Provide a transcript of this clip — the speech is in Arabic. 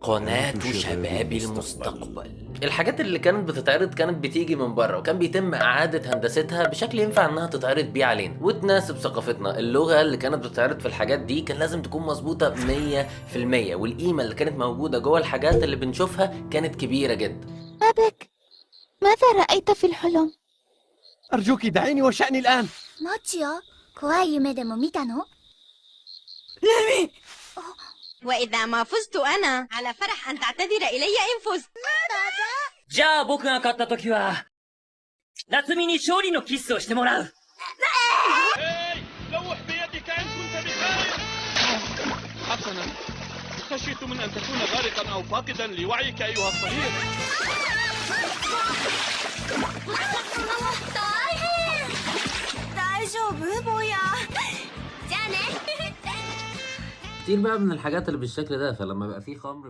قناة شباب المستقبل. الحاجات اللي كانت بتتعرض كانت بتيجي من بره، وكان بيتم إعادة هندستها بشكل ينفع إنها تتعرض بيه علينا وتناسب ثقافتنا. اللغة اللي كانت بتتعرض في الحاجات دي كان لازم تكون مظبوطة 100%، والقيمة اللي كانت موجودة جوه الحاجات اللي بنشوفها كانت كبيرة جدا. ما بك؟ ماذا رأيت في الحلم؟ أرجوك دعيني وشأني الآن. もちよ、怖い夢でも見たの？ ليمي! وإذا ما فزت أنا على فرح أن تعتذر إلي إن فزت. じゃあ僕が勝った時は夏美に勝利のキスをしてもらう。 لوح بيدك إن كنت بخير. حسنا، خشيت من أن تكون غارقا أو فاقدا لوعيك أيها الصغير. 大丈夫坊や。じゃあね。 كتير بقى من الحاجات اللي بالشكل ده، فلما بقى فيه خمر